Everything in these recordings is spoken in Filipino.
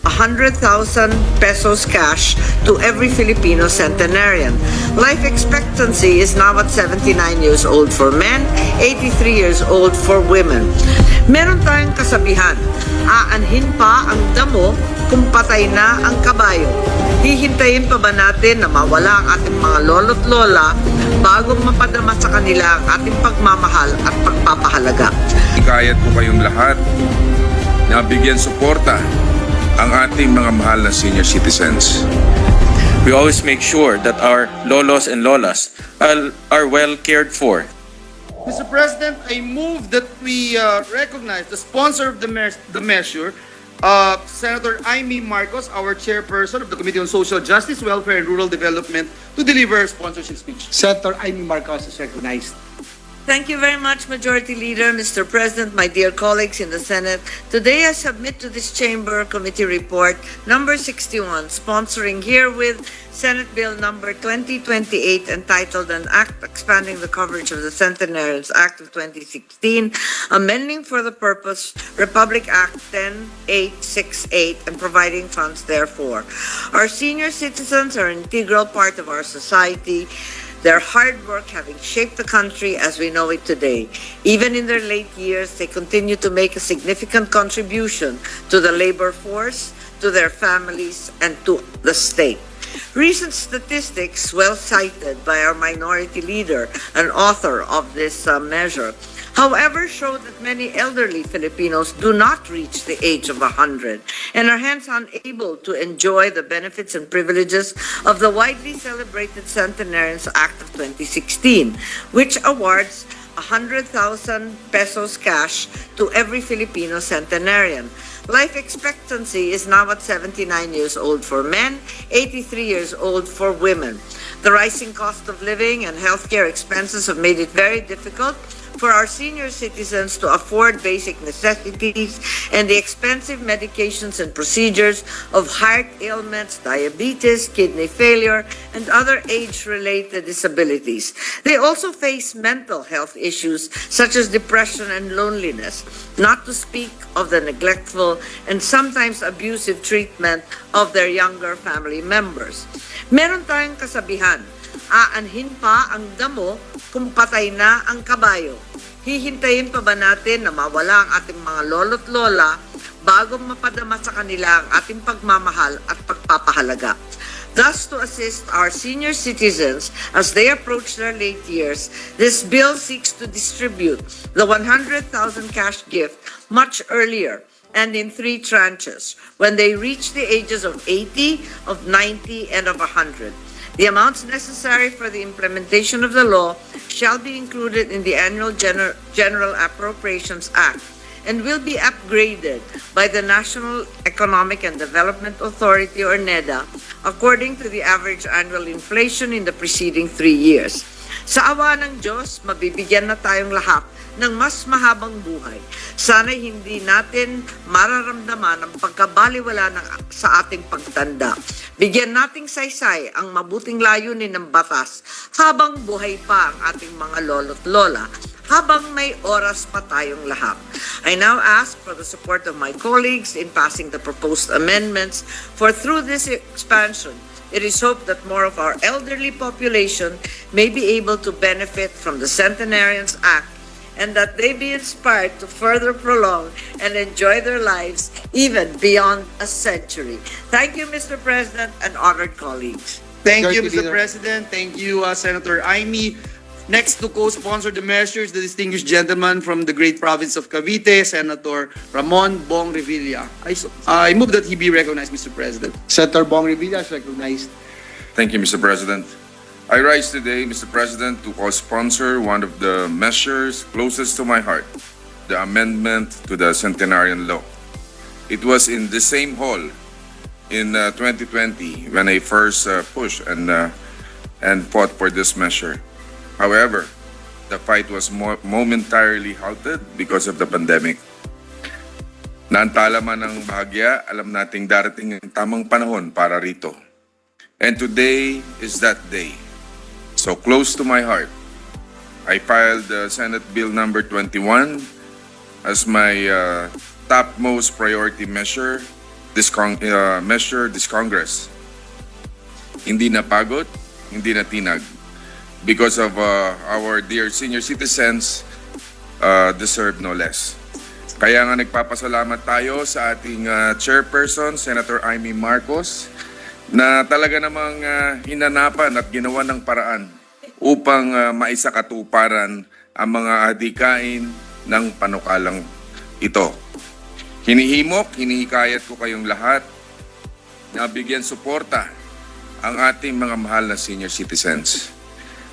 100,000 pesos cash to every Filipino centenarian. Life expectancy is now at 79 years old for men, 83 years old for women. Meron tayong kasabihan, aanhin pa ang damo kung patay na ang kabayo. Hihintayin pa ba natin na mawala ang ating mga lolo't lola bago mapadama sa kanila ang ating pagmamahal at pagpapahalaga? Hikayat ko kayong lahat na bigyan suporta ang ating mga mahal na senior citizens. We always make sure that our lolos and lolas are well cared for. Mr. President, I move that we recognize the sponsor of the measure, Senator Amy Marcos, our chairperson of the Committee on Social Justice, Welfare and Rural Development, to deliver her sponsorship speech. Senator Amy Marcos is recognized. Thank you very much, Majority Leader, Mr. President, my dear colleagues in the Senate. Today I submit to this Chamber Committee Report number 61, sponsoring herewith Senate Bill number 2028 entitled An Act Expanding the Coverage of the Centenarians Act of 2016, amending for the purpose Republic Act 10868 and providing funds therefore. Our senior citizens are an integral part of our society. Their hard work having shaped the country as we know it today. Even in their late years, they continue to make a significant contribution to the labor force, to their families, and to the state. Recent statistics, well cited by our minority leader and author of this measure, however, show that many elderly Filipinos do not reach the age of 100 and are hence unable to enjoy the benefits and privileges of the widely celebrated Centenarians Act of 2016, which awards 100,000 pesos cash to every Filipino centenarian. Life expectancy is now at 79 years old for men, 83 years old for women. The rising cost of living and healthcare expenses have made it very difficult for our senior citizens to afford basic necessities and the expensive medications and procedures of heart ailments, diabetes, kidney failure, and other age-related disabilities. They also face mental health issues such as depression and loneliness, not to speak of the neglectful and sometimes abusive treatment of their younger family members. Meron tayong kasabihan, aanhin pa ang damo kung patay na ang kabayo. Hihintayin pa ba natin na mawala ang ating mga lolo't lola bago mapadama sa kanila ang ating pagmamahal at pagpapahalaga? Thus, to assist our senior citizens as they approach their late years, this bill seeks to distribute the 100,000 cash gift much earlier and in 3 tranches when they reach the ages of 80, of 90, and of 100. The amounts necessary for the implementation of the law shall be included in the annual General Appropriations Act and will be upgraded by the National Economic and Development Authority or NEDA according to the average annual inflation in the preceding 3 years. Sa awa ng Diyos, mabibigyan na tayong lahat ng mas mahabang buhay. Sana'y hindi natin mararamdaman ang pagkabaliwala sa ating pagtanda. Bigyan nating saysay ang mabuting layunin ng batas habang buhay pa ang ating mga lolo't lola, habang may oras pa tayong lahat. I now ask for the support of my colleagues in passing the proposed amendments, for through this expansion, it is hoped that more of our elderly population may be able to benefit from the Centenarians Act and that they be inspired to further prolong and enjoy their lives even beyond a century. Thank you, Mr. President and honored colleagues. Thank you, Majority Mr. Leader. President. Thank you, Senator Amy. Next to co-sponsor the measures, the distinguished gentleman from the great province of Cavite, Senator Ramon Bong Revilla. I move that he be recognized, Mr. President. Senator Bong Revilla is recognized. Thank you, Mr. President. I rise today, Mr. President, to co-sponsor one of the measures closest to my heart, the amendment to the Centenarian Law. It was in the same hall in 2020 when I first pushed and fought for this measure. However, the fight was momentarily halted because of the pandemic. Naantala man ng bahagya, alam nating darating ang tamang panahon para rito. And today is that day. So close to my heart, I filed Senate Bill number 21 as my topmost priority measure measure this Congress. Hindi napagod, hindi natinag. Because of our dear senior citizens deserve no less. Kaya nga nagpapasalamat tayo sa ating chairperson, Senator Amy Marcos, na talaga namang hinanapan at ginawa ng paraan upang maisakatuparan ang mga adhikain ng panukalang ito. Hinihimok, hinihikayat ko kayong lahat na bigyan suporta ang ating mga mahal na senior citizens.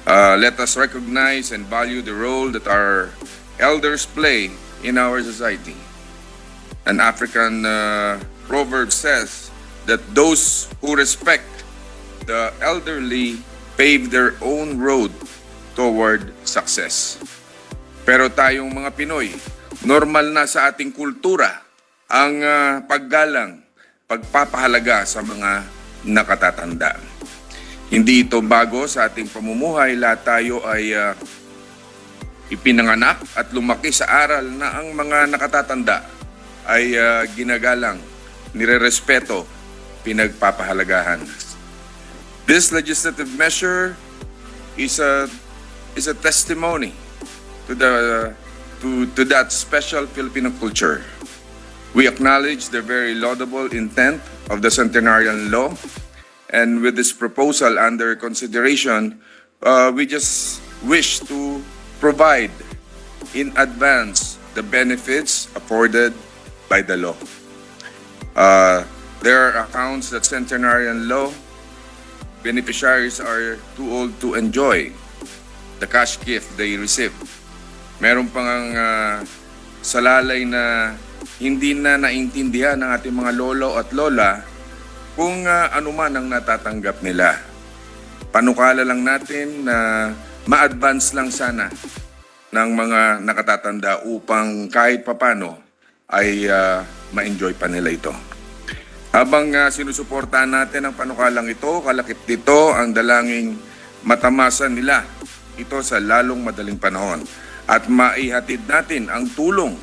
Let us recognize and value the role that our elders play in our society. An African proverb says that those who respect the elderly pave their own road toward success. Pero tayong mga Pinoy, normal na sa ating kultura ang paggalang, pagpapahalaga sa mga nakatatanda. Hindi ito bago sa ating pamumuhay. Lahat tayo ay ipinanganak at lumaki sa aral na ang mga nakatatanda ay ginagalang, nirerespeto, pinagpapahalagahan. This legislative measure is a testimony to that special Filipino culture. We acknowledge the very laudable intent of the Centenarian Law, and with this proposal under consideration, we just wish to provide in advance the benefits afforded by the law. There are accounts that Centenarian Law beneficiaries are too old to enjoy the cash gift they receive. Meron pang salalay na hindi na naintindihan ng ating mga lolo at lola kung ano man ang natatanggap nila. Panukala lang natin na ma-advance lang sana ng mga nakatatanda upang kahit papano ay ma-enjoy pa nila ito. Habang sinusuportahan natin ang panukalang ito, kalakip dito ang dalangin matamasan nila ito sa lalong madaling panahon at maihatid natin ang tulong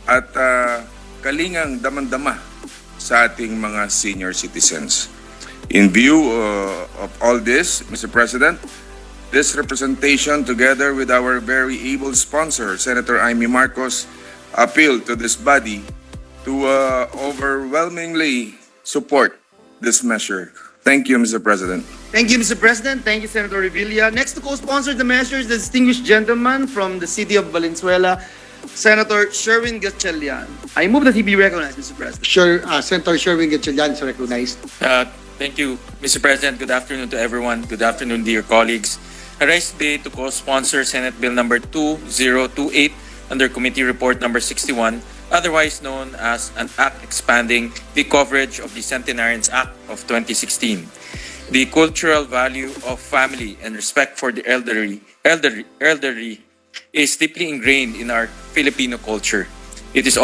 at kalingang damandama sa ating mga senior citizens. In view of all this, Mr. President, this representation together with our very able sponsor, Senator Amy Marcos, appeal to this body to overwhelmingly support this measure. Thank you, Mr. President. Thank you, Mr. President. Thank you, Senator Revilla. Next to co-sponsor the measures, the distinguished gentleman from the city of Valenzuela, Senator Sherwin Gatchalian. I move that he be recognized, Mr. President. Senator Sherwin Gatchalian is recognized. Thank you, Mr. President. Good afternoon to everyone. Good afternoon, dear colleagues. I rise today to co-sponsor Senate Bill number 2028 under Committee Report number 61, otherwise known as an act expanding the coverage of the Centenarians Act of 2016. The cultural value of family and respect for the elderly is deeply ingrained in our Filipino culture. It is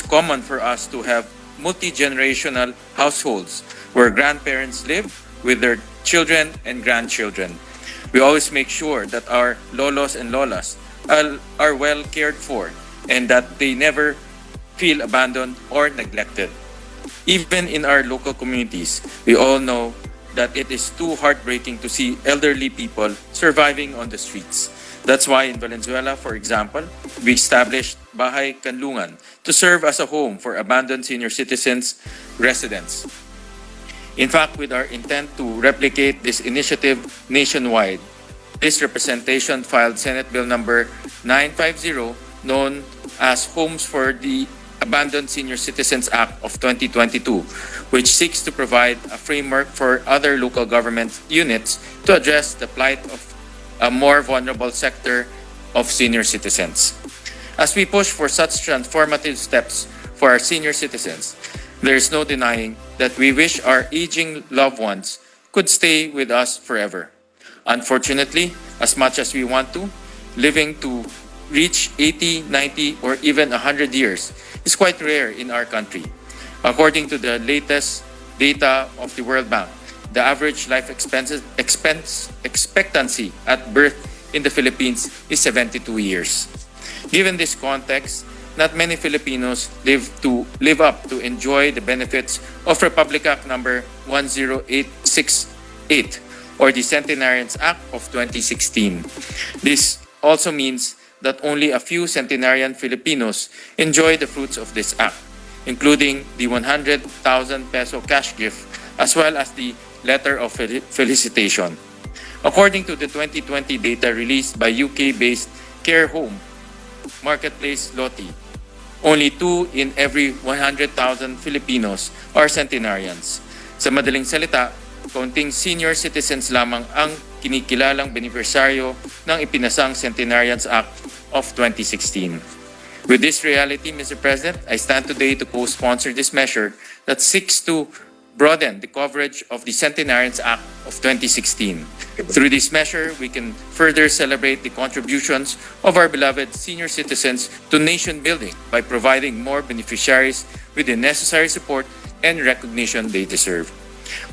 common for us to have multi-generational households where grandparents live with their children and grandchildren. We always make sure that our Lolos and Lolas are well cared for and that they never feel abandoned or neglected. Even in our local communities, we all know that it is too heartbreaking to see elderly people surviving on the streets. That's why in Valenzuela, for example, we established Bahay Kanlungan to serve as a home for abandoned senior citizens residents. In fact, with our intent to replicate this initiative nationwide, this representation filed Senate Bill number 950, known as Homes for the Abandoned Senior Citizens Act of 2022, which seeks to provide a framework for other local government units to address the plight of a more vulnerable sector of senior citizens. As we push for such transformative steps for our senior citizens, there is no denying that we wish our aging loved ones could stay with us forever. Unfortunately, as much as we want to, living to reach 80, 90, or even 100 years is quite rare in our country. According to the latest data of the World Bank, the average life expectancy at birth in the Philippines is 72 years. Given this context, not many Filipinos live up to enjoy the benefits of Republic Act number 10868 or the Centenarians Act of 2016. This also means that only a few centenarian Filipinos enjoy the fruits of this act, including the 100,000 peso cash gift as well as the letter of felicitation. According to the 2020 data released by UK-based care home marketplace Loti, only 2 in every 100,000 Filipinos are centenarians. Sa madaling salita, kaunting senior citizens lamang ang kinikilalang benepisyaryo ng ipinasang Centenarians Act of 2016. With this reality, Mr. President, I stand today to co-sponsor this measure that seeks to broaden the coverage of the Centenarians Act of 2016. Through this measure, we can further celebrate the contributions of our beloved senior citizens to nation building by providing more beneficiaries with the necessary support and recognition they deserve.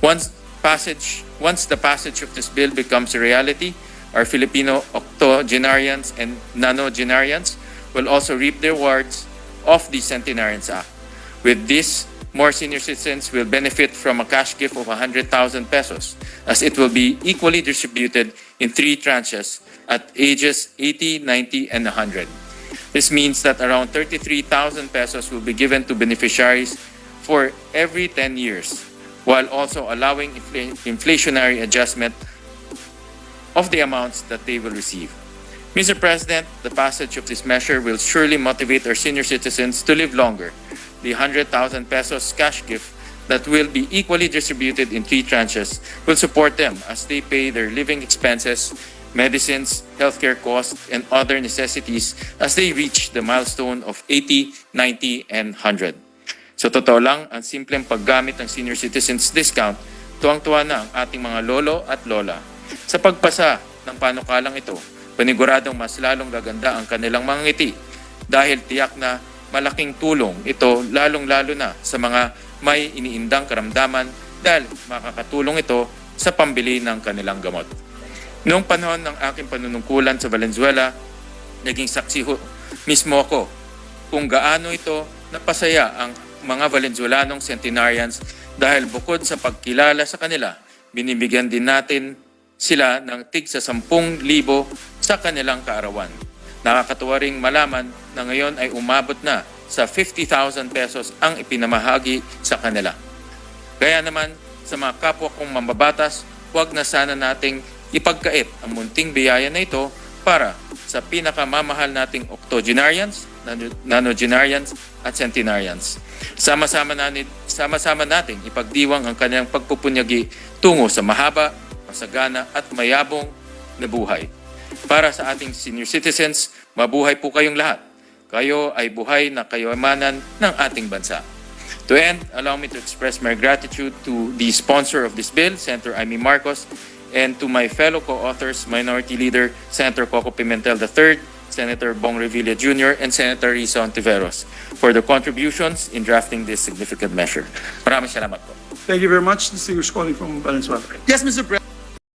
Once the passage of this bill becomes a reality, our Filipino octogenarians and nonogenarians will also reap the rewards of the Centenarians Act. With this, more senior citizens will benefit from a cash gift of 100,000 pesos, as it will be equally distributed in 3 tranches at ages 80, 90, and 100. This means that around 33,000 pesos will be given to beneficiaries for every 10 years, while also allowing inflationary adjustment of the amounts that they will receive. Mr. President, the passage of this measure will surely motivate our senior citizens to live longer. The 100,000 pesos cash gift that will be equally distributed in 3 tranches will support them as they pay their living expenses, medicines, healthcare costs, and other necessities as they reach the milestone of 80, 90, and 100. Sa totoo lang, ang simpleng paggamit ng senior citizens discount, tuwang-tuwa na ang ating mga lolo at lola. Sa pagpasa ng panukalang ito, paniguradong mas lalong gaganda ang kanilang mga ngiti dahil tiyak na malaking tulong ito lalong-lalo na sa mga may iniindang karamdaman dahil makakatulong ito sa pambili ng kanilang gamot. Noong panahon ng aking panunungkulan sa Valenzuela, naging saksi mismo ako kung gaano ito napasaya ang mga Valenzuelanong centenarians dahil bukod sa pagkilala sa kanila, binibigyan din natin sila ng tig sa 10,000 sa kanilang kaarawan. Nakakatuwa ring malaman na ngayon ay umabot na sa 50,000 pesos ang ipinamahagi sa kanila. Kaya naman sa mga kapwa kong mambabatas, huwag na sana nating ipagkait ang munting biyaya na ito para sa pinakamamahal nating octogenarians, nonogenarians at centenarians. Sama-sama nating ipagdiwang ang kanilang pagpupunyagi tungo sa mahaba, masagana at mayabong na buhay. Para sa ating senior citizens, mabuhay po kayong lahat. Kayo ay buhay na kayamanan ng ating bansa. To end, allow me to express my gratitude to the sponsor of this bill, Senator Amy Marcos, and to my fellow co-authors, Minority Leader Senator Coco Pimentel III, Senator Bong Revilla Jr., and Senator Risa Ontiveros for their contributions in drafting this significant measure. Maraming salamat po. Thank you very much. Distinguished colleague from Valenzuela. Yes, Mr. President.